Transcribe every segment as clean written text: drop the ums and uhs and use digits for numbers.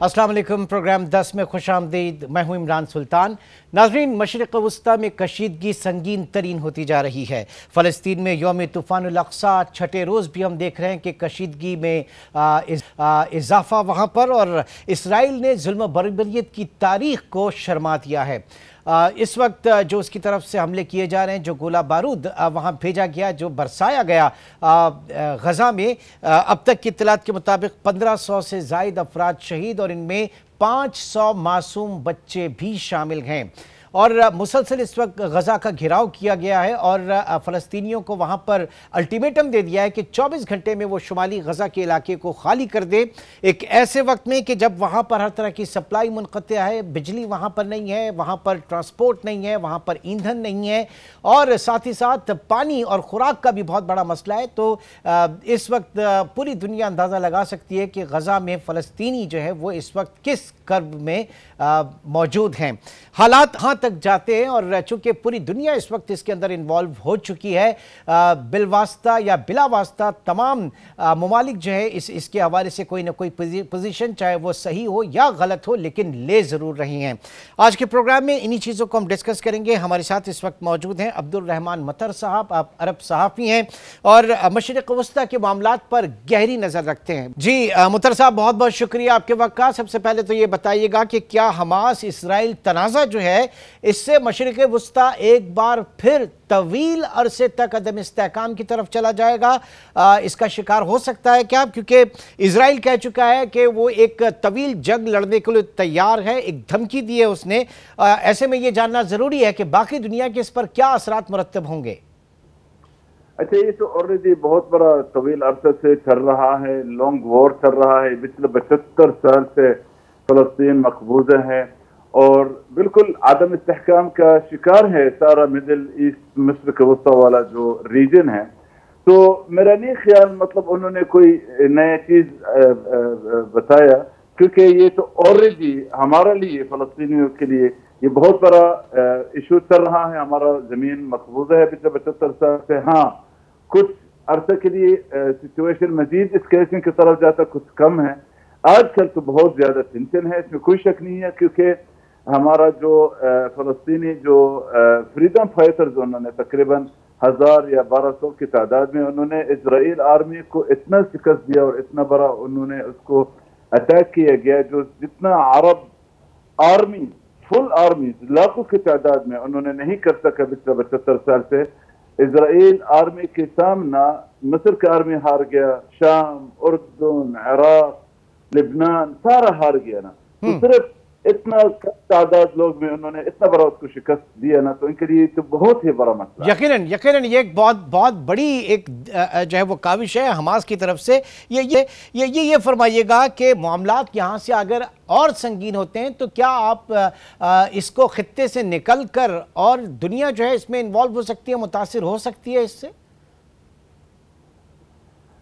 अस्सलाम वालेकुम। प्रोग्राम 10 में खुश आमदीद। मैं हूं इमरान सुल्तान। नाज़रीन, मशरिक़ वस्ता में कशीदगी संगीन तरीन होती जा रही है। फ़लस्तीन में यौम तूफ़ानुल अक़सा छठे रोज़ भी हम देख रहे हैं कि कशीदगी में इजाफ़ा वहाँ पर, और इसराइल ने ज़ुल्म बर्बरियत की तारीख़ को शर्मा दिया है। इस वक्त जो उसकी तरफ से हमले किए जा रहे हैं, जो गोला बारूद वहाँ भेजा गया, जो बरसाया गया गज़ा में, अब तक की इत्तलात के मुताबिक 1500 से ज़ायद अफराद शहीद और इनमें 500 मासूम बच्चे भी शामिल हैं। और मुसलसल इस वक्त गज़ा का घेराव किया गया है और फ़लस्तीनियों को वहाँ पर अल्टीमेटम दे दिया है कि 24 घंटे में वो शुमाली गज़ा के इलाके को खाली कर दे। एक ऐसे वक्त में कि जब वहाँ पर हर तरह की सप्लाई मुनक़तिया है, बिजली वहाँ पर नहीं है, वहाँ पर ट्रांसपोर्ट नहीं है, वहाँ पर ईंधन नहीं है, और साथ ही साथ पानी और ख़ुराक का भी बहुत बड़ा मसला है। तो इस वक्त पूरी दुनिया अंदाज़ा लगा सकती है कि गज़ा में फ़लस्तीनी जो है वो इस वक्त किस कर्ब में मौजूद हैं। हालात हाँ तक जाते हैं, और चूंकि पूरी दुनिया इस वक्त इसके अंदर इन्वॉल्व हो चुकी है, बिलवास्ता या बिला वास्ता तमाम ममालिक जो है इसके हवाले से कोई ना कोई पोजीशन, चाहे वो सही हो या गलत हो, लेकिन ले ज़रूर रही हैं। आज के प्रोग्राम में इन्हीं चीज़ों को हम डिस्कस करेंगे। हमारे साथ इस वक्त मौजूद हैं अब्दुल रहमान मतर साहब। आप अरब सहाफ़ी हैं और मशरिक़ वस्ता के मामलात पर गहरी नज़र रखते हैं। जी मतर साहब, बहुत बहुत शुक्रिया आपके वक्त का। सबसे पहले तो ये बताइएगा कि क्या हमास इसराइल तनाज़ा जो है, इससे मशरिक़ वस्ता एक बार फिर तवील अरसे तक अदम इस्तेहकाम की तरफ चला जाएगा? इसका शिकार हो सकता है क्या? क्योंकि इजराइल कह चुका है कि वो एक तवील जंग लड़ने के लिए तैयार है, एक धमकी दी है उसने। ऐसे में ये जानना ज़रूरी है कि बाकी दुनिया के इस पर क्या असरात मुरत्तब होंगे। अच्छा, ये तो ऑलरेडी बहुत बड़ा तवील अरसे से चल रहा है, लॉन्ग वॉर चल रहा है। पिछले 75 साल से फ़लस्तीन मकबूजा है और बिल्कुल आदम इस्तेहकाम का शिकार है सारा मिडिल ईस्ट मशरिक़ वस्ता वाला जो रीजन है। तो मेरा नहीं ख्याल मतलब उन्होंने कोई नया चीज़ बताया, क्योंकि ये तो ऑलरेडी हमारे लिए, फ़लस्तीनियों के लिए ये बहुत बड़ा इशू चल रहा है। हमारा ज़मीन मकबूजा है पिछले 75 साल से। हाँ, कुछ अरसे के लिए सिचुएशन मजीद इस्केलेशन की तरफ जाता, कुछ कम है। आजकल तो बहुत ज़्यादा टेंशन है, इसमें कोई शक नहीं है, क्योंकि हमारा जो फ़लस्तीनी जो फ्रीडम फाइटर्स, उन्होंने तकरीबन 1000 या 1200 की तादाद में उन्होंने इजराइल आर्मी को इतना शिकस्त दिया और इतना बड़ा उन्होंने उसको अटैक किया गया, जो जितना अरब आर्मी, फुल आर्मी लाखों की तादाद में उन्होंने नहीं कर सका पिछले 75 साल से। इजराइल आर्मी के सामना मिस्र का आर्मी हार गया, शाम, उर्दन, इराक, लेबनान सारा हार गया ना। तो सिर्फ इतना तादाद लोग में उन्होंने इतना बड़ा उसको शिकस्त दिया ना, तो इनके लिए तो बहुत ही बड़ा मसला। यकीनन ये एक बहुत बड़ी एक जो है वो काविश है हमास की तरफ से। ये फरमाइएगा कि मामलात यहाँ से अगर और संगीन होते हैं तो क्या आप इसको खित्ते से निकल कर और दुनिया जो है इसमें इन्वॉल्व हो सकती है, मुतासिर हो सकती है इससे?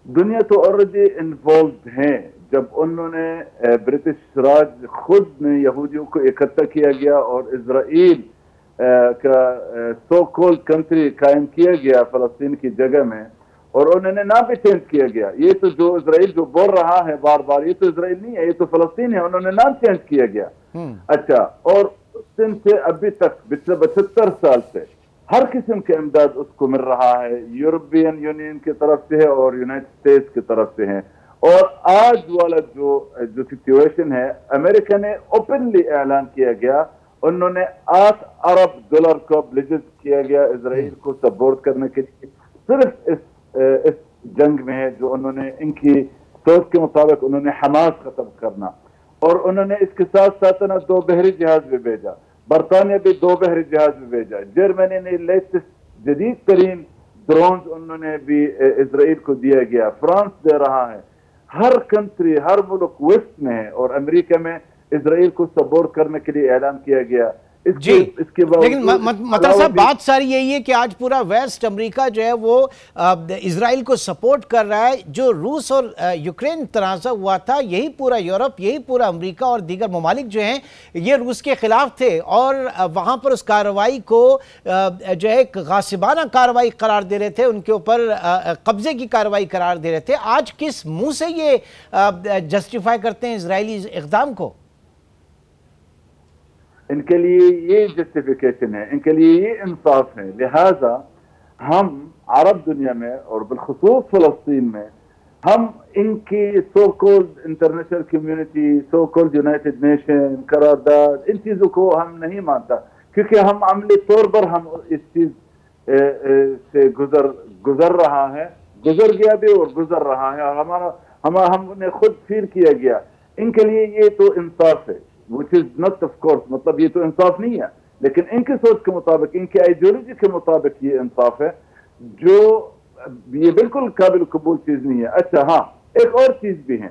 दुनिया तो ऑलरेडी इन्वॉल्व है। जब उन्होंने ब्रिटिश राज खुद ने यहूदियों को इकट्ठा किया गया और इजराइल का सो कॉल्ड कंट्री कायम किया गया फ़लस्तीन की जगह में, और उन्होंने नाम भी चेंज किया गया। ये तो जो इजराइल जो बोल रहा है बार बार, ये तो इजराइल नहीं है, ये तो फ़लस्तीन है, उन्होंने नाम चेंज किया गया। अच्छा, और उस दिन से अभी तक पिछले 75 साल से हर किस्म के इमदाद उसको मिल रहा है, यूरोपियन यूनियन की तरफ से है और यूनाइटेड स्टेट्स की तरफ से है। और आज वाला जो सिचुएशन है, अमेरिका ने ओपनली ऐलान किया गया, उन्होंने $8 अरब को प्लेजेस किया गया इजराइल को सपोर्ट करने के लिए, सिर्फ इस जंग में है जो उन्होंने इनकी सोच के मुताबिक उन्होंने हमास खत्म करना। और उन्होंने इसके साथ साथ ना 2 बहरी जहाज भी भेजा, बरतानिया भी 2 बहरी जहाज भी भेजा, जर्मनी ने लेटेस्ट जदीद तरीन ड्रोन उन्होंने भी इजराइल को दिया गया, फ्रांस दे रहा है। हर कंट्री, हर मुल्क वेस्ट में है और अमेरिका में इजराइल को सपोर्ट करने के लिए ऐलान किया गया। جی لیکن مطلب صاحب بات ساری یہی ہے کہ آج پورا ویسٹ امریکہ جو ہے وہ اسرائیل کو سپورٹ کر رہا ہے. جو روس اور یوکرین تنازع ہوا تھا یہی پورا یورپ یہی پورا امریکہ اور دیگر ممالک جو ہیں یہ روس کے خلاف تھے اور وہاں پر اس کارروائی کو جو ہے ایک غاصبانہ کارروائی قرار دے رہے تھے, ان کے اوپر قبضے کی کارروائی قرار دے رہے تھے. آج کس منہ سے یہ جسٹیفائی کرتے ہیں اسرائیلی اقدام کو؟ ان کے لیے یہ جسٹیفیکیشن ہے, ان کے لیے یہ انصاف ہے. لہذا ہم عرب دنیا میں اور بالخصوص فلسطین میں ہم ان کی سو کولڈ انٹرنیشنل کمیونٹی, سو کولڈ یونائٹڈ نیشن, قرارداد, ان چیزوں کو ہم نہیں مانتا, کیونکہ ہم عملی طور پر ہم اس چیز سے گزر رہا ہے, گزر گیا بھی اور گزر رہا ہے, اور ہم نے خود فیل کیا گیا. ان کے لیے یہ تو انصاف ہے, which is not of course, مطلب یہ تو انصاف نہیں ہے, لیکن ان کی سوچ کے مطابق, ان کی آئیڈیولوجی کے مطابق یہ انصاف ہے, جو یہ بالکل قابل قبول چیز نہیں ہے. اچھا ہاں, ایک اور چیز بھی ہے,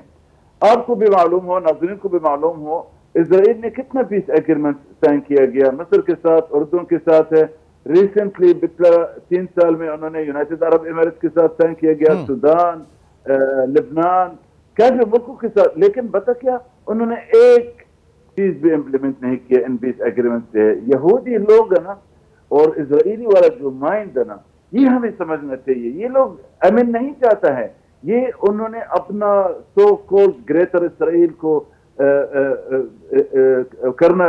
آپ کو بھی معلوم ہو, ناظرین کو بھی معلوم ہو, اسرائیل نے کتنا پیس ایگریمنٹ سائن کیا گیا مصر کے ساتھ, اردن کے ساتھ ہے, ریسنٹلی پچھلا 3 سال میں انہوں نے یونائٹڈ عرب امارات کے ساتھ سائن کیا گیا, سودان, لبنان, کافی ملکوں کے ساتھ. لیکن بتا کیا, انہوں نے ایک چیز بھی امپلیمنٹ نہیں کیا ان پیس ایگریمنٹ سے. یہودی لوگ ہے نا اور اسرائیلی والا جو مائنڈ ہے نا, یہ ہمیں سمجھنا چاہیے. یہ لوگ امن نہیں چاہتا ہے, یہ انہوں نے اپنا سو کولڈ گریٹر اسرائیل کو کرنا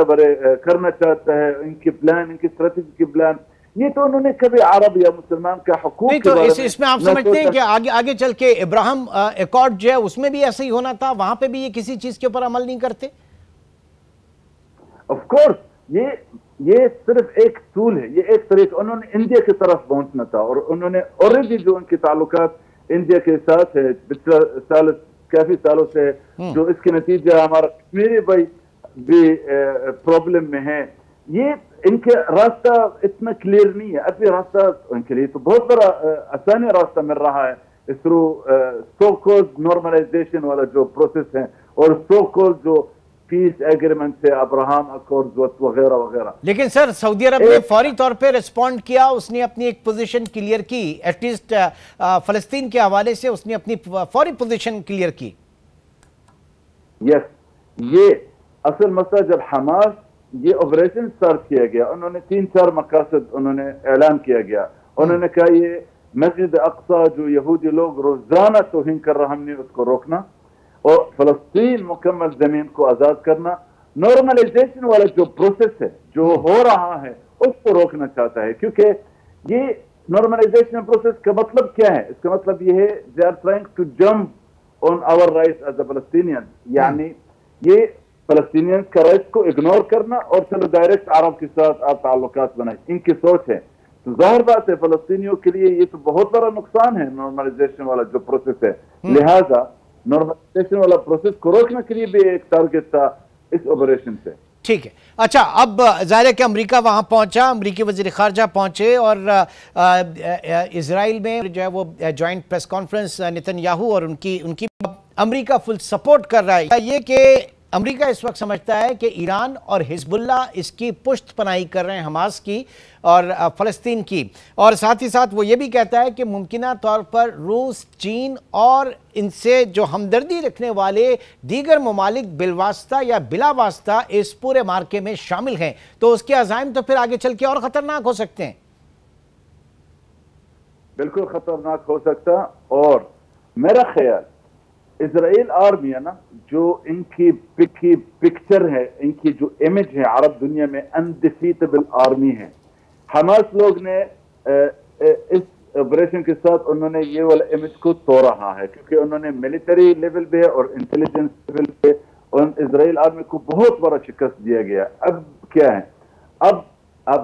چاہتا ہے. ان کی پلان, ان کی اسٹریٹجی کی پلان, یہ تو انہوں نے کبھی عرب یا مسلمان کا حقوق نہیں. تو اس میں آپ سمجھتے ہیں کہ آگے چل کے ابراہم ایکارڈ جو ہے اس میں بھی ایسا ہی ہونا تھا, وہاں پہ بھی یہ کسی چیز کے اوپر عمل نہیں کرتے؟ آف کورس یہ صرف ایک ٹول ہے, یہ ایک طریقہ. انہوں نے انڈیا کی طرف پہنچنا تھا, اور انہوں نے آلریڈی جو ان کے تعلقات انڈیا کے ساتھ ہے پچھلے کافی سالوں سے, جو اس کے نتیجہ ہمارا کشمیری بھائی بھی پرابلم میں ہے. یہ ان کے راستہ اتنا کلیئر نہیں ہے ابھی. راستہ ان کے لیے تو بہت بڑا آسانی راستہ مل رہا ہے تھرو سو کولڈ نارملائزیشن والا جو پروسیس ہے, اور سو کولڈ جو پیس ایگریمنٹ سے, ابراہم اکارڈز وغیرہ وغیرہ. لیکن سر سعودی عرب نے فوری طور پہ ریسپونڈ کیا, اس نے اپنی ایک پوزیشن کلیئر کی, ایٹ لیسٹ فلسطین کے حوالے سے اس نے اپنی فوری پوزیشن کلیئر کی. یس, یہ اصل مسئلہ جب حماس یہ آپریشن سٹارٹ کیا گیا, انہوں نے 3-4 مقاصد انہوں نے اعلان کیا گیا. انہوں نے کہا یہ مسجد اقصی جو یہودی لوگ روزانہ توہین کر رہا, ہم نے اس کو روکنا, اور فلسطین مکمل زمین کو آزاد کرنا. نارملائزیشن والا جو پروسیس ہے جو ہو رہا ہے اس کو روکنا چاہتا ہے, کیونکہ یہ نارملائزیشن پروسیس کا مطلب کیا ہے؟ اس کا مطلب یہ ہے they are trying to jump on our rights as a Palestinians, یعنی یہ فلسطینین کا رائٹس کو اگنور کرنا اور چلو ڈائریکٹ عرب کے ساتھ آپ تعلقات بنائیں. ان کی سوچ ہے. تو ظاہر بات ہے فلسطینیوں کے لیے یہ تو بہت بڑا نقصان ہے نارملائزیشن والا جو پروسیس ہے. لہذا نارملائزیشن والا پروسیس کو روکنے کے لیے بھی ایک ٹارگٹ تھا اس آپریشن سے. ٹھیک ہے. اچھا, اب ظاہر ہے کہ امریکہ وہاں پہنچا, امریکی وزیر خارجہ پہنچے, اور اسرائیل میں جو ہے وہ joint press conference Nitin Yahoo اور ان کی امریکہ فل سپورٹ کر رہا ہے. یہ کہ امریکہ اس وقت سمجھتا ہے کہ ایران اور حزب اللہ اس کی پشت پناہی کر رہے ہیں, حماس کی اور فلسطین کی, اور ساتھ ہی ساتھ وہ یہ بھی کہتا ہے کہ ممکنہ طور پر روس, چین اور ان سے جو ہمدردی رکھنے والے دیگر ممالک بالواسطہ یا بلا واسطہ اس پورے معرکے میں شامل ہیں. تو اس کے عزائم تو پھر آگے چل کے اور خطرناک ہو سکتے ہیں. بالکل خطرناک ہو سکتا. اور میرا خیال اسرائیل آرمی ہے نا, جو ان کی پکچر ہے, ان کی جو امیج ہے عرب دنیا میں, انڈیفیٹیبل آرمی ہے. حماس لوگ نے اس آپریشن کے ساتھ انہوں نے یہ والا امیج کو توڑ رہا ہے, کیونکہ انہوں نے ملٹری لیول پہ اور انٹیلیجنس لیول پہ اسرائیل آرمی کو بہت بڑا شکست دیا گیا. اب کیا ہے, اب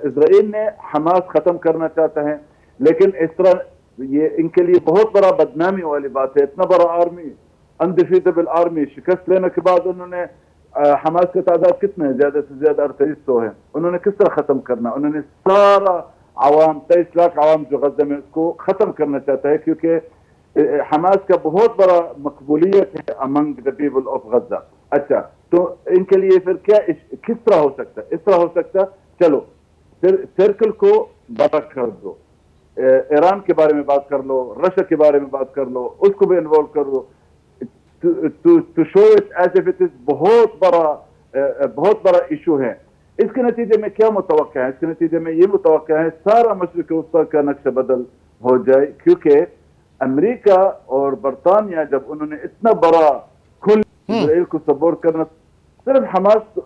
اسرائیل نے حماس ختم کرنا چاہتا ہے, لیکن اس طرح یہ ان کے لیے بہت بڑا بدنامی والی بات ہے. اتنا بڑا آرمی, انڈیفیٹیبل آرمی, شکست لینے کے بعد انہوں نے حماس کا تعداد کتنا ہے, زیادہ سے زیادہ 3800 ہے. انہوں نے کس طرح ختم کرنا؟ انہوں نے سارا عوام, 23 لاکھ عوام جو غزہ میں, اس کو ختم کرنا چاہتا ہے, کیونکہ حماس کا بہت بڑا مقبولیت ہے among the people of Gaza. اچھا, تو ان کے لیے پھر کیا کس طرح ہو سکتا ہے؟ اس طرح ہو سکتا ہے چلو سرکل کو بڑا کر دو، ایران کے بارے میں بات کر لو، رشیا کے بارے میں بات کر لو، اس کو بھی انوالو کر لو، to show it as if it is بہت بڑا ایشو ہے۔ اس کے نتیجے میں کیا متوقع ہے؟ اس کے نتیجے میں یہ متوقع ہے سارا مشرق وسطیٰ کا نقشہ بدل ہو جائے، کیونکہ امریکہ اور برطانیہ جب انہوں نے اتنا بڑا کھل اسرائیل کو سپورٹ کرنا، صرف حماس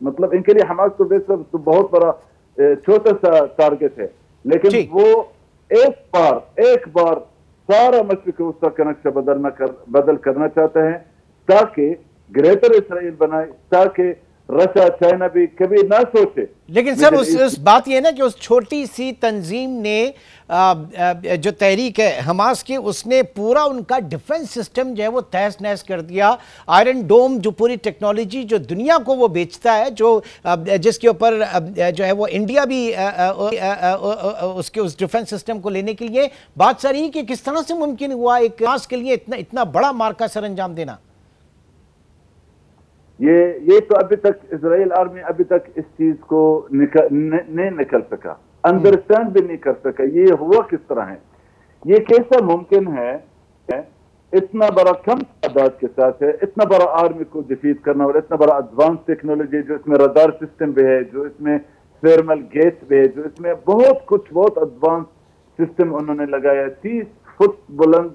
مطلب ان کے لیے حماس تو بے سب تو بہت بڑا چھوٹا سا ٹارگٹ ہے، لیکن وہ ایک بار سارا مشرق وسطیٰ کا نقشہ بدل کرنا چاہتے ہیں تاکہ گریٹر اسرائیل بنائے، تاکہ رشیا چائنا بھی کبھی نہ سوچے۔ لیکن سر اس بات یہ نا کہ اس چھوٹی سی تنظیم نے جو تحریک ہے حماس کی، اس نے پورا ان کا ڈیفنس سسٹم جو ہے وہ تہس نہس کر دیا۔ آئرن ڈوم جو پوری ٹیکنالوجی جو دنیا کو وہ بیچتا ہے، جو جس کے اوپر جو ہے وہ انڈیا بھی اس ڈیفنس سسٹم کو لینے کے لیے بات ساری کہ کس طرح سے ممکن ہوا ایک حماس کے لیے اتنا بڑا مارکا سر انجام دینا؟ یہ تو ابھی تک اسرائیل آرمی ابھی تک اس چیز کو نہیں نکل سکا، انڈرسٹینڈ بھی نہیں کر سکا یہ ہوا کس طرح ہے، یہ کیسا ممکن ہے اتنا بڑا کم تعداد کے ساتھ ہے اتنا بڑا آرمی کو ڈیفیٹ کرنا، اور اتنا بڑا ایڈوانس ٹیکنالوجی جو اس میں رڈار سسٹم بھی ہے، جو اس میں تھرمل گیس بھی ہے، جو اس میں بہت ایڈوانس سسٹم انہوں نے لگایا، 30 فٹ بلند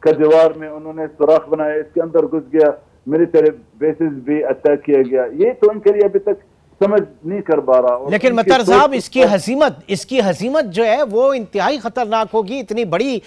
کا دیوار میں انہوں نے سوراخ بنایا، اس کے اندر گھس گیا، ملٹری بیسز بھی اٹیک کیا گیا۔ یہ تو ان کے لیے ابھی تک سمجھ نہیں کر پا رہا۔ لیکن مطر صاحب اس کی ہزیمت جو ہے وہ انتہائی خطرناک ہوگی۔ اتنی بڑی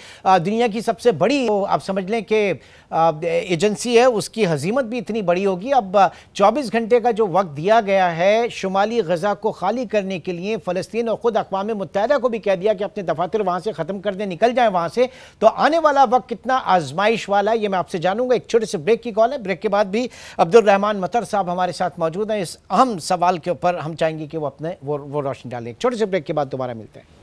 دنیا کی سب سے بڑی آپ سمجھ لیں کہ ایجنسی ہے، اس کی ہزیمت بھی اتنی بڑی ہوگی۔ اب 24 گھنٹے کا جو وقت دیا گیا ہے شمالی غزہ کو خالی کرنے کے لیے، فلسطین اور خود اقوام متحدہ کو بھی کہہ دیا کہ اپنے دفاتر وہاں سے ختم کر دیں، نکل جائیں وہاں سے، تو آنے والا وقت کتنا آزمائش والا ہے یہ میں آپ سے جانوں گا۔ ایک چھوٹے سے بریک کی کال ہے، بریک کے بعد بھی عبدالرحمان مطر صاحب ہمارے ساتھ موجود ہیں۔ اس اہم سوال کے اوپر ہم چاہیں گے کہ وہ روشنی ڈالیں۔ ایک چھوٹے سے بریک کے بعد دوبارہ ملتے ہیں۔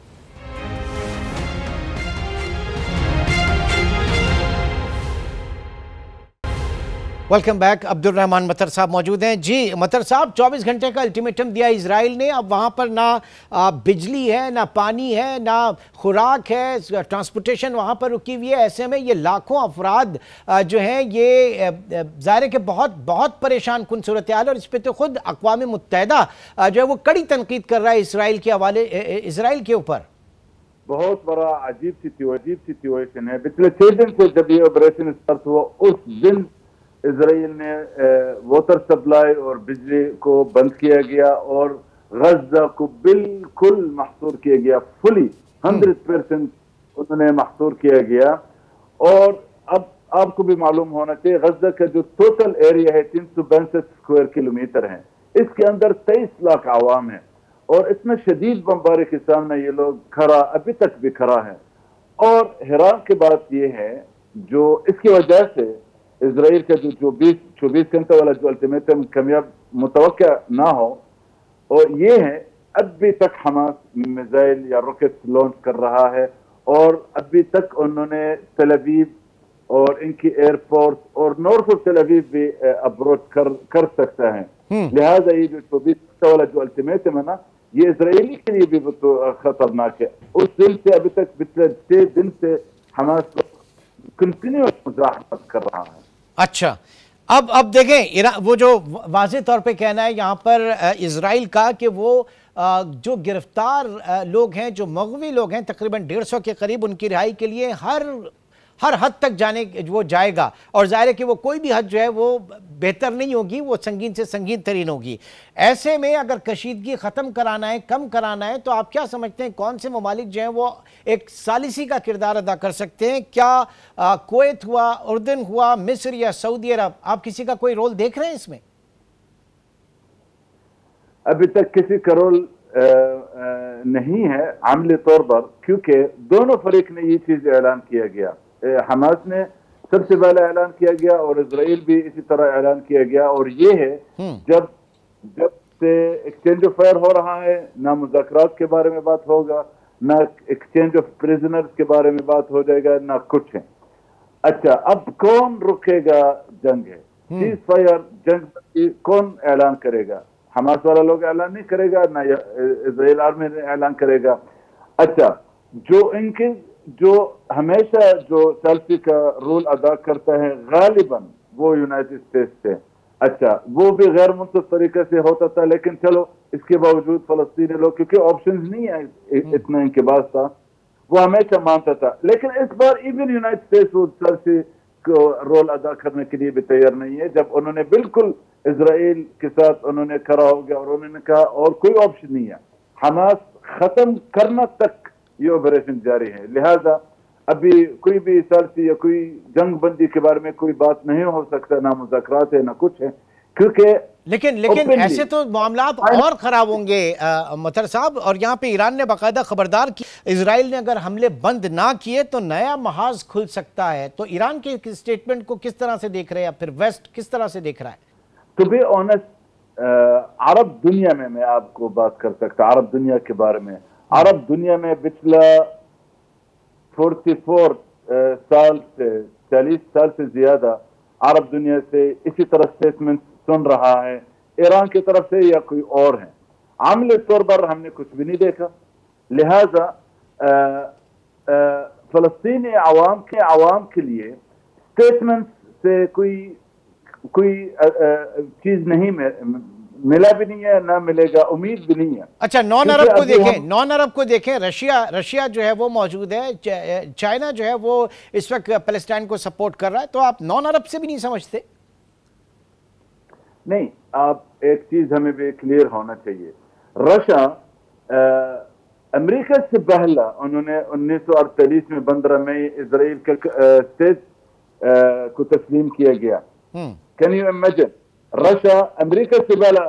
ویلکم بیک، عبدالرحمان مطر صاحب موجود ہیں۔ جی مطر صاحب، 24 گھنٹے کا الٹیمیٹم دیا اسرائیل نے، اب وہاں پر نہ بجلی ہے، نہ پانی ہے، نہ خوراک ہے، ٹرانسپورٹیشن وہاں پر رکی ہوئی ہے۔ ایسے میں یہ لاکھوں افراد جو ہیں یہ ظاہر ہے کہ بہت پریشان کن صورتحال، اور اس پہ تو خود اقوام متحدہ جو ہے وہ کڑی تنقید کر رہا ہے اسرائیل کے اوپر۔ بہت بڑا عجیب سی سچویشن ہے۔ پچھلے 6 دن سے جب یہ آپریشن اسٹارٹ ہوا، اس دن اسرائیل نے واٹر سپلائی اور بجلی کو بند کیا گیا، اور غزہ کو بالکل محصور کیا گیا، فلی 100% انہوں نے محصور کیا گیا۔ اور اب آپ کو بھی معلوم ہونا چاہیے غزہ کا جو ٹوٹل ایریا ہے 362 اسکوائر کلومیٹر ہے، اس کے اندر 23 لاکھ عوام ہیں، اور اس میں شدید بمباری کے سامنے یہ لوگ ابھی تک بھی کھڑا ہے۔ اور حیران کی بات یہ ہے جو اس کی وجہ سے اسرائیل کا جو 24 گھنٹے والا جو الٹیمیٹم کامیاب متوقع نہ ہو، اور یہ ہے ابھی تک حماس میزائل یا راکٹ لانچ کر رہا ہے، اور ابھی تک انہوں نے تل ابیب اور ان کی ایئرپورٹ اور نارتھ آف تل ابیب بھی اپروچ کر سکتا ہے۔ لہٰذا یہ جو 24 گھنٹے والا جو الٹیمیٹم ہے نا، یہ اسرائیلی کے لیے بھی خطرناک ہے۔ اس دن سے ابھی تک پچھلے 6 دن سے حماس کنٹینیوس مزاحمت کر رہا ہے۔ اچھا، اب دیکھیں وہ جو واضح طور پہ کہنا ہے یہاں پر اسرائیل کا کہ وہ جو گرفتار لوگ ہیں، جو مغوی لوگ ہیں، تقریباً 150 کے قریب، ان کی رہائی کے لیے ہر حد تک وہ جائے گا، اور ظاہر ہے کہ وہ کوئی بھی حد جو ہے وہ بہتر نہیں ہوگی، وہ سنگین سے سنگین ترین ہوگی۔ ایسے میں اگر کشیدگی ختم کرانا ہے، کم کرانا ہے، تو آپ کیا سمجھتے ہیں کون سے ممالک جو ہیں وہ ایک ثالثی کا کردار ادا کر سکتے ہیں؟ کیا کویت ہوا، اردن ہوا، مصر یا سعودی عرب، آپ کسی کا کوئی رول دیکھ رہے ہیں اس میں؟ ابھی تک کسی کا رول نہیں ہے عملی طور پر، کیونکہ دونوں فریق نے یہ چیز اعلان کیا گیا۔ حماس نے سب سے پہلے اعلان کیا گیا، اور اسرائیل بھی اسی طرح اعلان کیا گیا، اور یہ ہے جب سے ایکسچینج آف فائر ہو رہا ہے، نہ مذاکرات کے بارے میں بات ہوگا، نہ ایکسچینج آف پریزنرز کے بارے میں بات ہو جائے گا، نہ کچھ ہے۔ اچھا، اب کون رکے گا جنگ ہے؟ सीज फायर जंग बंदी कौन ऐलान करेगा? हमास वाला लोग ऐलान नहीं करेगा, ना इजराइल आर्मी ने ऐलान करेगा। अच्छा, जो हमेशा जो सेल्फी का रोल अदा करता है गालिबन वो यूनाइटेड स्टेट्स से, अच्छा वो भी गैर मुनसिफ तरीके से होता था, लेकिन चलो इसके बावजूद फलस्तीनी लोग, क्योंकि ऑप्शंस नहीं है इतना इनके पास था, वो हमेशा मानता था। लेकिन इस बार इवन यूनाइटेड स्टेट्स वो सेल्फी को रोल अदा करने के लिए भी तैयार नहीं है, जब उन्होंने बिल्कुल इजराइल के साथ उन्होंने खड़ा हो गया और उन्होंने कहा और कोई ऑप्शन नहीं है, हमास खत्म करना तक ये ऑपरेशन जारी है। लिहाजा अभी कोई भी सल्फी या कोई जंग बंदी के बारे में कोई बात नहीं हो सकता, ना मुज़ाकरात है ना कुछ है, क्योंकि लेकिन ऐसे तो मामलात और खराब होंगे मतर साहब। और यहाँ पे ईरान ने बाकायदा खबरदार की, इजराइल ने अगर हमले बंद ना किए तो नया महाज खुल सकता है। तो ईरान के स्टेटमेंट को किस तरह से देख रहे हैं, फिर वेस्ट किस तरह से देख रहा है? टू बी ऑनेस्ट, अरब दुनिया में मैं आपको बात कर सकता, अरब दुनिया के बारे में। अरब दुनिया में पिछला 44 साल से 40 साल से ज्यादा अरब दुनिया से इसी तरह स्टेटमेंट सुन रहा है, ईरान की तरफ से या कोई और है। आमले तौर पर हमने कुछ भी नहीं देखा। लिहाजा फलस्तीनी आवाम के लिए स्टेटमेंट से कोई चीज नहीं मिला भी नहीं है, ना मिलेगा, उम्मीद भी नहीं है। अच्छा, नॉन अरब को देखें, रशिया जो है वो मौजूद है, चाइना जो है वो इस वक्त पैलेस्टाइन को सपोर्ट कर रहा है, तो आप नॉन अरब से भी नहीं समझते? नहीं, आप एक चीज हमें भी क्लियर होना चाहिए, रशिया अमेरिका से पहला उन्होंने 1948 में 15 मई इजराइल के स्टेट को तस्लीम किया गया। Can you imagine, Russia America से पहला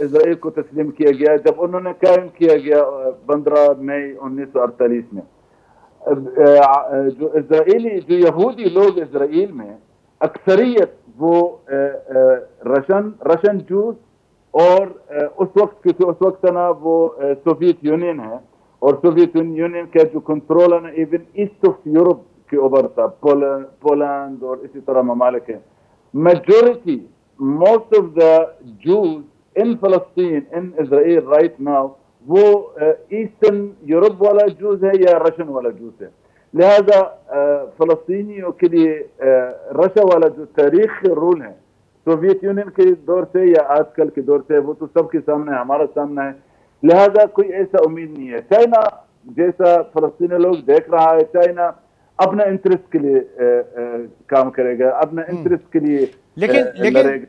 इजराइल को तस्लीम किया गया जब उन्होंने कायम किया गया 15 मई 1948 में। जो यहूदी लोग इजराइल में अक्सरियत वो रशियन जूस और उस वक्त ना वो सोवियत यूनियन है, और सोवियत यूनियन का जो कंट्रोल है ना इवन ईस्ट ऑफ यूरोप के ऊपर था, पोलैंड और इसी तरह ममालिक है। majority, most of the Jews in Palestine, in Israel right now, वो ईस्टर्न यूरोप वाला जूस है या रशियन वाला जूस है। लिहाजा फलस्तीनियों के लिए रशिया वाला जो तारीख रूल है सोवियत यूनियन के दौर से या आजकल के दौर से, वो तो सबके सामने है, हमारा सामने है। लिहाजा कोई ऐसा उम्मीद नहीं है। चाइना जैसा फलस्तीनी लोग देख रहा है, चाइना अपना इंटरेस्ट के लिए काम करेगा, अपना इंटरेस्ट के लिए लेकिन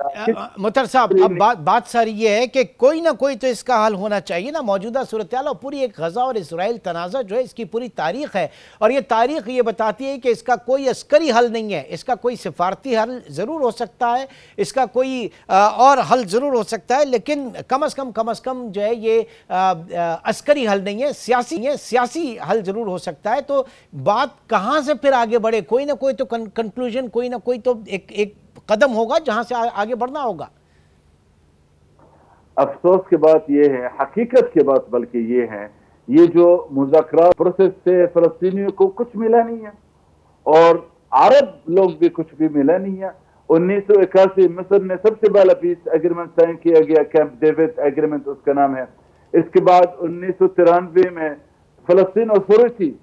मुतर साहब, अब बात सारी ये है कि कोई ना कोई तो इसका हल होना चाहिए ना। मौजूदा सूरत हाल और पूरी एक गजा और इसराइल तनाज़ा जो है, इसकी पूरी तारीख है, और ये तारीख ये बताती है कि इसका कोई अस्करी हल नहीं है, इसका कोई सिफारती हल ज़रूर हो सकता है, इसका कोई और हल ज़रूर हो सकता है, लेकिन कम अज़ कम जो है ये अस्करी हल नहीं है, सियासी हल ज़रूर हो सकता है। तो बात कहाँ से फिर आगे बढ़े? कोई ना कोई तो कंक्लूजन, कोई ना कोई तो एक कदम होगा जहां से आगे बढ़ना होगा। अफसोस की बात यह है, हकीकत की बात बल्कि ये है, ये जो मुज़ाकरात प्रोसेस से फलस्तीनियों को कुछ मिला नहीं है और अरब लोग भी कुछ भी मिला नहीं है। 1981 मिस्र ने सबसे पहला पीस एग्रीमेंट साइन किया गया, कैंप डेविड एग्रीमेंट उसका नाम है। इसके बाद 1993 में फलस्तीन अथॉरिटी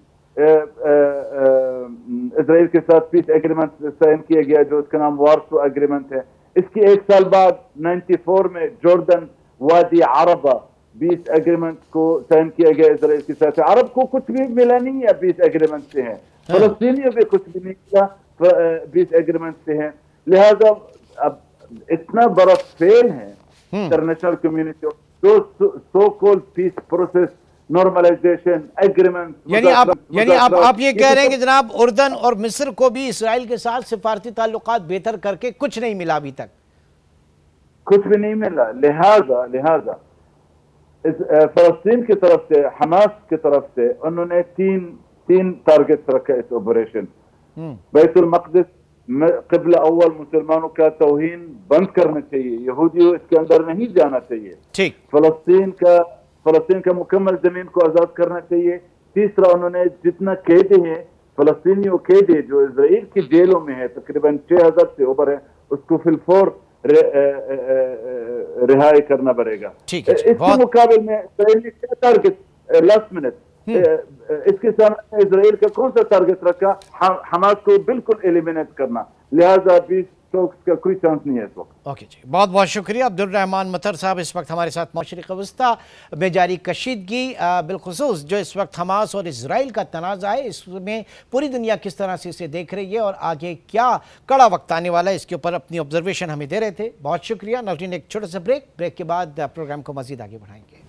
इजराइल के साथ पीस एग्रीमेंट साइन किया गया जो उसका नाम वार्सो एग्रीमेंट है। इसके एक साल बाद 94 में जॉर्डन वादी अरबा पीस एग्रीमेंट को साइन किया गया इजराइल के साथ। अरब को कुछ भी मिला नहीं है पीस एग्रीमेंट से है, फलस्तीनियों भी कुछ भी नहीं मिला पीस एग्रीमेंट से है। लिहाजा अब इतना बड़ा फेल है इंटरनेशनल कम्युनिटी जो so called peace process, normalisation agreement. यानी आप ये कह रहे हैं कि जनाब उर्दन और मिस्र को भी इसराइल के साथ सिफारती ताल्लुकात बेहतर करके कुछ नहीं मिला, अभी तक कुछ भी नहीं मिला। लिहाजा फलस्तीन की तरफ से, हमास की तरफ से उन्होंने तीन टारगेट रखे इस ऑपरेशन। बैतुल मक़दिस क़िबला अव्वल मुसलमानों का तौहीन बंद करना चाहिए, यहूदियों इसके अंदर नहीं जाना चाहिए। ठीक। फलस्तीन का मुकम्मल जमीन को आजाद करना चाहिए। तीसरा, उन्होंने जितना कैदी हैं फलस्तीनियों कैदी जो इजराइल की जेलों में है, तकरीबन 6000 से ऊपर है, उसको फिलफोर रिहाई करना पड़ेगा। इसके मुकाबले में इसराइल क्या टारगेट लास्ट मिनट इसके सामने इसराइल का कौन सा टारगेट रखा? हमास को बिल्कुल एलिमिनेट करना, लिहाजा भी का कोई चांस नहीं है इस वक्त। ओके जी, बहुत बहुत शुक्रिया अब्दुल रहमान मतर साहब। इस वक्त हमारे साथ मशरिक़ वस्ता में जारी कशीदगी, बिलखुसूस जो इस वक्त हमास और इजराइल का तनाज़ा है, इसमें पूरी दुनिया किस तरह से इसे देख रही है और आगे क्या कड़ा वक्त आने वाला है, इसके ऊपर अपनी ऑब्जर्वेशन हमें दे रहे थे। बहुत शुक्रिया नाज़रीन। एक छोटा सा ब्रेक के बाद प्रोग्राम को मज़ीद आगे बढ़ाएंगे।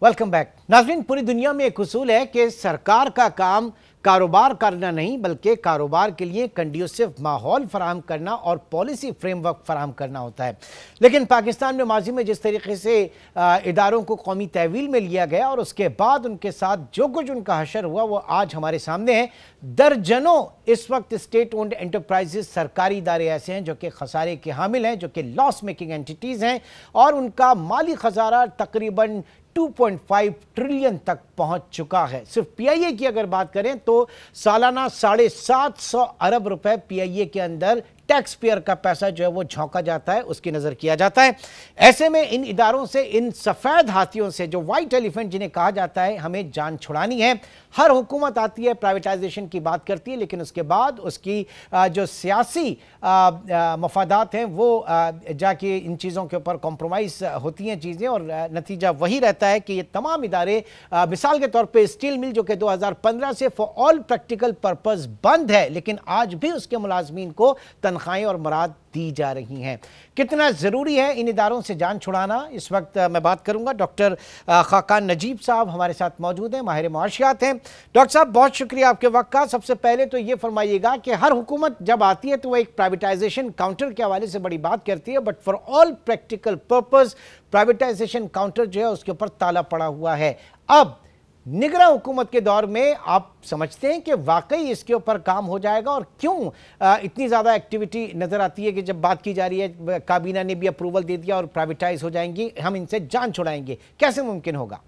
वेलकम बैक नाज़रीन। पूरी दुनिया में एक उसूल है कि सरकार का काम कारोबार करना नहीं बल्कि कारोबार के लिए कंड्यूसिव माहौल फराहम करना और पॉलिसी फ्रेमवर्क फराहम करना होता है। लेकिन पाकिस्तान में माजी में जिस तरीके से इदारों को कौमी तहवील में लिया गया और उसके बाद उनके साथ जो कुछ उनका हशर हुआ वो आज हमारे सामने है। दर्जनों इस वक्त स्टेट ओन्ड एंटरप्राइजेस सरकारी इदारे ऐसे हैं जो कि खसारे के हामिल हैं, जो कि लॉस मेकिंग एंटिटीज़ हैं और उनका माली खजाना तकरीबन 2.5 ट्रिलियन तक पहुंच चुका है। सिर्फ पीआईए की अगर बात करें तो सालाना 750 अरब रुपए पीआईए के अंदर टैक्स पेयर का पैसा जो है वो झोंका जाता है, उसकी नज़र किया जाता है। ऐसे में इन इदारों से, इन सफ़ेद हाथियों से, जो वाइट एलिफेंट जिन्हें कहा जाता है, हमें जान छुड़ानी है। हर हुकूमत आती है, प्राइवेटाइजेशन की बात करती है, लेकिन उसके बाद उसकी जो सियासी मफादात हैं वो जाके इन चीज़ों के ऊपर कॉम्प्रोमाइज़ होती हैं चीज़ें और नतीजा वही रहता है कि ये तमाम इदारे, मिसाल के तौर पे स्टील मिल जो कि 2015 से फॉर ऑल प्रैक्टिकल पर्पस बंद है, लेकिन आज भी उसके मुलाजमीन को तनख्वाहें और मराद दी जा रही हैं। कितना ज़रूरी है इन इदारों से जान छुड़ाना, इस वक्त मैं बात करूंगा। डॉक्टर खाकान नजीब साहब हमारे साथ मौजूद हैं, माहिर मुआशियात हैं। डॉक्टर साहब बहुत शुक्रिया आपके वक्त का। सबसे पहले तो ये फरमाइएगा कि हर हुकूमत जब आती है तो वह एक प्राइवेटाइजेशन काउंटर के हवाले से बड़ी बात करती है, but for all practical purpose privatisation counter जो है उसके ऊपर ताला पड़ा हुआ है। अब निगरान हुकूमत के दौर में आप समझते हैं कि वाकई इसके ऊपर काम हो जाएगा और क्यों इतनी ज़्यादा एक्टिविटी नज़र आती है कि जब बात की जा रही है काबीना ने भी अप्रूवल दे दिया और प्राइवेटाइज हो जाएंगी, हम इनसे जान छुड़ाएंगे, कैसे मुमकिन होगा?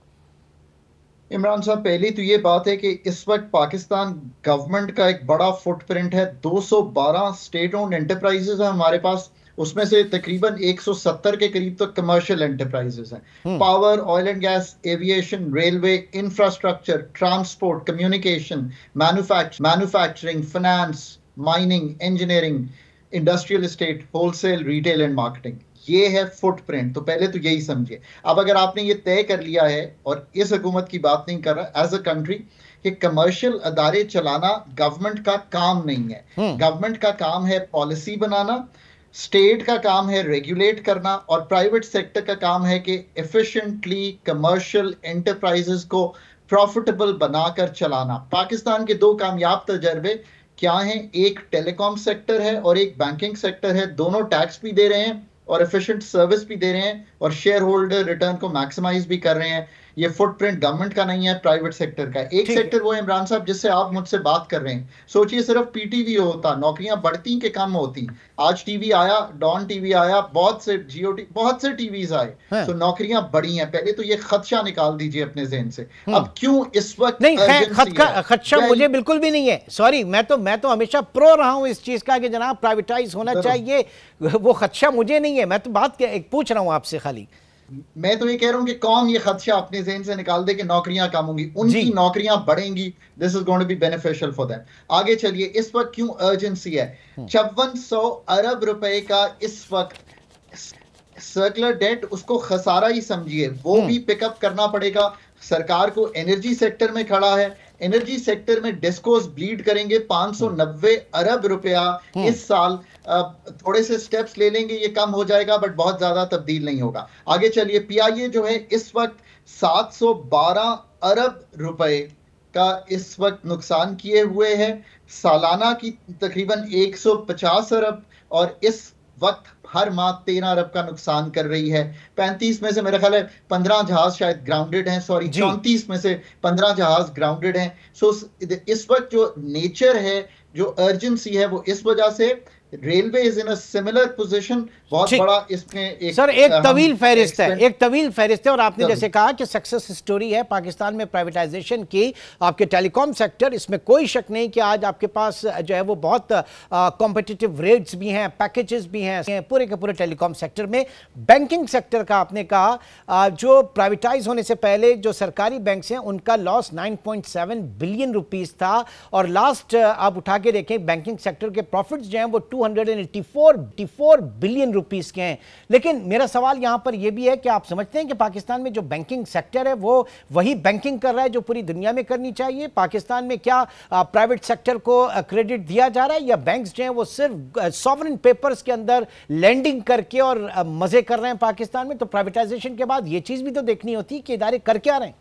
इमरान साहब, पहली तो ये बात है कि इस वक्त पाकिस्तान गवर्नमेंट का एक बड़ा फुटप्रिंट है। 212 स्टेट ओन्ड एंटरप्राइजेस हैं हमारे पास, उसमें से तकरीबन 170 के करीब तो कमर्शियल एंटरप्राइजेस हैं। Power, oil and gas, aviation, railway, infrastructure, transport, communication, manufacturing, finance, mining, engineering, industrial estate, wholesale, retail and marketing. ये है फुटप्रिंट। तो पहले तो यही समझिए। अब अगर आपने ये तय कर लिया है, और इस हुकूमत की बात नहीं कर रहा, एज अ कंट्री कि कमर्शियल अदारे चलाना गवर्नमेंट का काम नहीं है। गवर्नमेंट का काम है पॉलिसी बनाना, स्टेट का काम है रेगुलेट करना, और प्राइवेट सेक्टर का काम है कि एफिशिएंटली कमर्शियल एंटरप्राइजेस को प्रॉफिटेबल बनाकर चलाना। पाकिस्तान के दो कामयाब तजर्बे क्या हैं? एक टेलीकॉम सेक्टर है और एक बैंकिंग सेक्टर है। दोनों टैक्स भी दे रहे हैं और एफिशिएंट सर्विस भी दे रहे हैं और शेयर होल्डर रिटर्न को मैक्सिमाइज भी कर रहे हैं। ये फुटप्रिंट गवर्नमेंट का नहीं है, प्राइवेट सेक्टर का। एक सेक्टर वो है इमरान साहब जिससे आप मुझसे बात कर रहे हैं। सोचिए सिर्फ पीटीवी होता, नौकरियां बढ़ती कि कम होती? आज टीवी आया, डॉन टीवी आया, बहुत से जियो बहुत से टीवीज आए, तो नौकरियां बढ़ी हैं। पहले तो ये खदशा निकाल दीजिए अपने ज़हन से। अब क्यों इस वक्त नहीं, खदशा मुझे बिल्कुल भी नहीं है। सॉरी, मैं तो हमेशा प्रो रहा हूं इस चीज का कि जनाब प्राइवेटाइज होना चाहिए, वो खदशा मुझे नहीं है। मैं तो बात पूछ रहा हूं आपसे खाली। मैं तो ये कह रहा हूं कि कौन ये खदशा अपने ज़हन से निकाल दे कि नौकरियां कम होंगी। उनकी नौकरियां बढ़ेंगी, this is going to be beneficial for them. आगे चलिए, इस वक्त क्यों अर्जेंसी है? 5400 अरब रुपए का इस वक्त सर्कुलर डेट, उसको खसारा ही समझिए, वो भी पिकअप करना पड़ेगा। सरकार को एनर्जी सेक्टर में खड़ा है, एनर्जी सेक्टर में डिस्कोस ब्लीड करेंगे। 590 अरब रुपया इस साल। थोड़े से स्टेप्स ले लेंगे, ये कम हो जाएगा, बट बहुत ज्यादा तब्दील नहीं होगा। आगे चलिए, पीआईए जो है इस वक्त 712 अरब रुपए का इस वक्त नुकसान किए हुए है, सालाना की तकरीबन 150 अरब, और इस वक्त हर माह 13 अरब का नुकसान कर रही है। 35 में से मेरा ख्याल है 15 जहाज शायद ग्राउंडेड हैं, सॉरी 34 में से 15 जहाज ग्राउंडेड हैं। सो इस वक्त जो नेचर है, जो अर्जेंसी है, वो इस वजह से railway is in a similar position, बहुत बड़ा इसमें एक सर एक तवील फहरिस्त है, एक तवील फहरिस्त है। और आपने जैसे कहा कि सक्सेस स्टोरी है पाकिस्तान में प्राइवेटाइजेशन की, आपके टेलीकॉम सेक्टर, इसमें कोई शक नहीं कि आज आपके पास जो है वो बहुत कॉम्पिटिटिव रेट्स भी हैं, पैकेजेस भी हैं पूरे के पूरे टेलीकॉम सेक्टर में। बैंकिंग सेक्टर का आपने कहा जो प्राइवेटाइज होने से पहले जो सरकारी बैंक्स हैं उनका लॉस 9.7 बिलियन रुपीस था, और लास्ट आप उठा के देखें बैंकिंग सेक्टर के प्रॉफिट्स जो हैं वो 284 बिलियन रुपीस के हैं। लेकिन मेरा सवाल यहां पर यह भी है कि आप समझते हैं कि पाकिस्तान में जो बैंकिंग सेक्टर है वो वही बैंकिंग कर रहा है जो पूरी दुनिया में करनी चाहिए? पाकिस्तान में क्या प्राइवेट सेक्टर को क्रेडिट दिया जा रहा है, या बैंक्स जो हैं वो सिर्फ सॉवरेन पेपर्स के अंदर लैंडिंग करके और मजे कर रहे हैं पाकिस्तान में? तो प्राइवेटाइजेशन के बाद ये चीज भी तो देखनी होती है कि इदारे कर क्या रहे हैं।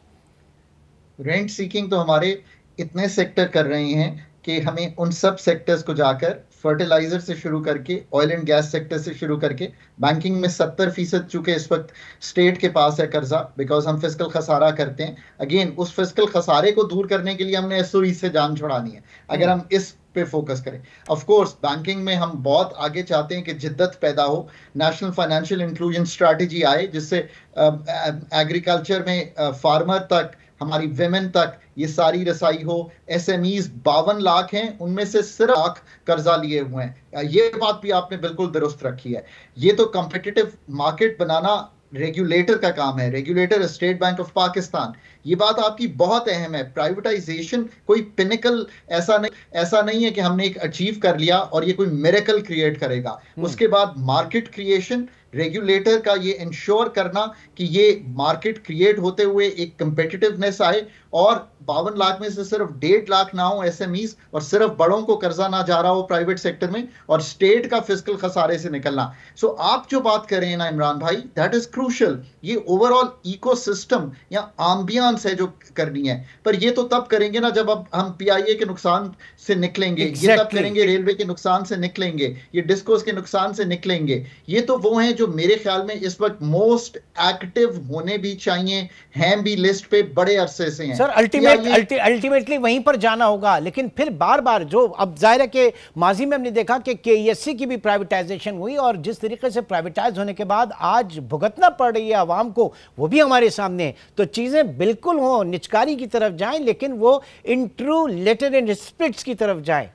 रेंट सीकिंग तो हमारे इतने सेक्टर कर रहे हैं कि हमें उन सब सेक्टर्स को जाकर फर्टिलाइजर से शुरू करके ऑयल एंड गैस सेक्टर से शुरू करके बैंकिंग में 70% चूंकि इस वक्त स्टेट के पास है कर्जा, बिकॉज हम फिस्कल खसारा करते हैं। अगेन उस फिस्कल खसारे को दूर करने के लिए हमने एसओई से जान छुड़ानी है अगर हम इस पे फोकस करें। ऑफ कोर्स बैंकिंग में हम बहुत आगे चाहते हैं कि जिद्दत पैदा हो, नेशनल फाइनेंशियल इंक्लूजन स्ट्रैटेजी आए जिससे एग्रीकल्चर में फार्मर तक, हमारी विमेन तक ये सारी रसाई हो। एसएमईज 52 लाख हैं, उनमें से सिर्फ लाख कर्जा लिए हुए हैं। ये बात भी आपने बिल्कुल दुरुस्त रखी है। ये तो कॉम्पिटिटिव मार्केट बनाना रेगुलेटर का काम है, regulator state bank of Pakistan. ये बात आपकी बहुत अहम है। प्राइवेटाइजेशन कोई पिनिकल ऐसा नहीं है कि हमने एक अचीव कर लिया और ये कोई मिरेकल क्रिएट करेगा। उसके बाद मार्केट क्रिएशन, रेगुलेटर का ये इंश्योर करना कि ये मार्केट क्रिएट होते हुए एक कंपेटिटिवनेस आए और 52 लाख में से सिर्फ 1.5 लाख ना हो एसएमईज और सिर्फ बड़ों को कर्जा ना जा रहा हो प्राइवेट सेक्टर में, और स्टेट का फिस्कल खसारे से निकलना। सो आप जो बात कर रहे हैं ना इमरान भाई, दैट इज क्रूशियल। ये ओवरऑल इकोसिस्टम या एम्बियंस है जो करनी है, पर ये तो तब करेंगे ना जब अब हम पीआईए के नुकसान से निकलेंगे। ये तब करेंगे रेलवे के नुकसान से निकलेंगे, ये डिस्कोस के नुकसान से निकलेंगे। ये तो वो हैं जो मेरे ख्याल में इस वक्त मोस्ट एक्टिव होने भी चाहिए, हैं भी लिस्ट पे बड़े अरसे से हैं। सर अल्टीमेटली वहीं पर जाना होगा, लेकिन फिर बार बार जो अब जाहिर है कि माजी में हमने देखा कि केईएससी की भी प्राइवेटाइजेशन हुई, और जिस तरीके से प्राइवेटाइज होने के बाद आज भुगतना पड़ रही है आवाम को, वो भी हमारे सामने। तो चीजें बिल्कुल हो निचकारी की तरफ जाएं, लेकिन वो इंट्रू लेटर एंड स्पिरिट्स की तरफ जाएं।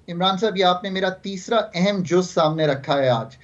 इमरान साहब, ये आपने मेरा तीसरा अहम जुज सामने रखा है आज।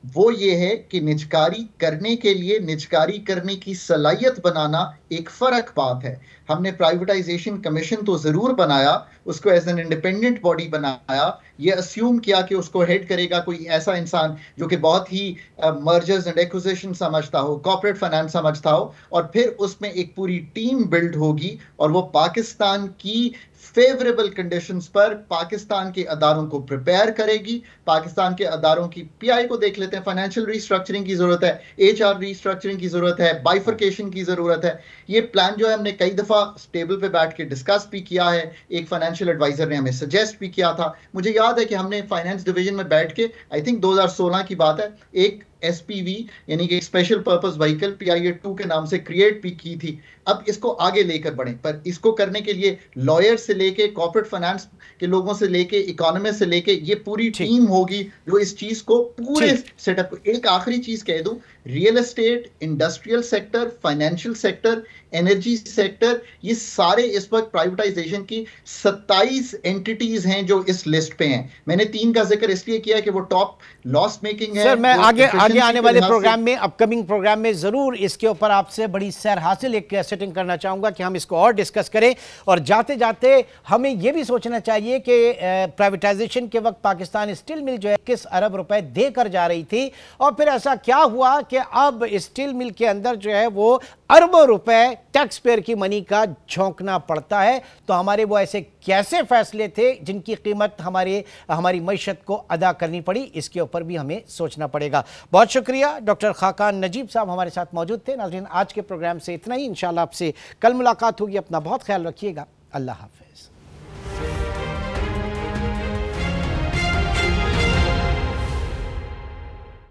वो ये है कि निजकारी करने के लिए निजकारी करने की सलाहियत बनाना एक फर्क बात है। हमने प्राइवेटाइजेशन कमीशन तो जरूर बनाया, उसको एज एन इंडिपेंडेंट बॉडी बनाया, ये अस्यूम किया कि उसको हेड करेगा कोई ऐसा इंसान जो कि बहुत ही मर्जर्स एंड एक्विजिशन समझता हो, कॉर्पोरेट फाइनेंस समझता हो, और फिर उसमें एक पूरी टीम बिल्ड होगी और वो पाकिस्तान की फेवरेबल कंडीशंस पर पाकिस्तान के अदारों को प्रिपेयर करेगी। पाकिस्तान के अदारों की पीआई को देख लेते हैं, फाइनेंशियल रीस्ट्रक्चरिंग की जरूरत है, एचआर रीस्ट्रक्चरिंग की जरूरत है, बाइफरकेशन की जरूरत है। ये प्लान जो है हमने कई दफा टेबल पे बैठ के डिस्कस भी किया है, एक फाइनेंशियल एडवाइजर ने हमें सजेस्ट भी किया था। मुझे याद है कि हमने फाइनेंस डिवीजन में बैठ के, आई थिंक 2016 की बात है, एक एसपीवी यानी कि स्पेशल पर्पस व्हीकल पीआईए 2 के नाम से क्रिएट भी की थी। अब इसको आगे लेकर बढ़े, पर इसको करने के लिए लॉयर से लेके कॉर्पोरेट फाइनेंस के लोगों से लेके इकोनॉमिस्ट से लेके ये पूरी टीम होगी जो इस चीज को पूरे सेटअप को। एक आखिरी चीज कह दूं, real estate, industrial sector, financial sector, energy sector, ये सारे इस वक्त प्राइवेटाइजेशन की 27 एंटिटीज हैं जो इस लिस्ट पे हैं। मैंने 3 का जिक्र इसलिए किया कि वो टॉप लॉस मेकिंग है। सर मैं आगे आने वाले प्रोग्राम में, अपकमिंग प्रोग्राम में जरूर इसके ऊपर आपसे बड़ी सैर हासिल एक सेटिंग करना चाहूंगा कि हम इसको और डिस्कस करें। और जाते जाते हमें यह भी सोचना चाहिए कि प्राइवेटाइजेशन के वक्त पाकिस्तान स्टील मिल जो है 21 अरब रुपए देकर जा रही थी, और फिर ऐसा क्या हुआ कि अब स्टील मिल के अंदर जो है वो अरबों रुपए टैक्स पेयर की मनी का झोंकना पड़ता है। तो हमारे वो ऐसे कैसे फैसले थे जिनकी कीमत हमारी मईशत को अदा करनी पड़ी, इसके ऊपर भी हमें सोचना पड़ेगा। बहुत शुक्रिया डॉक्टर खाकान नजीब साहब हमारे साथ मौजूद थे। नाज़रीन, आज के प्रोग्राम से इतना ही, इंशाल्लाह आपसे कल मुलाकात होगी। अपना बहुत ख्याल रखिएगा। अल्लाह हाफिज़।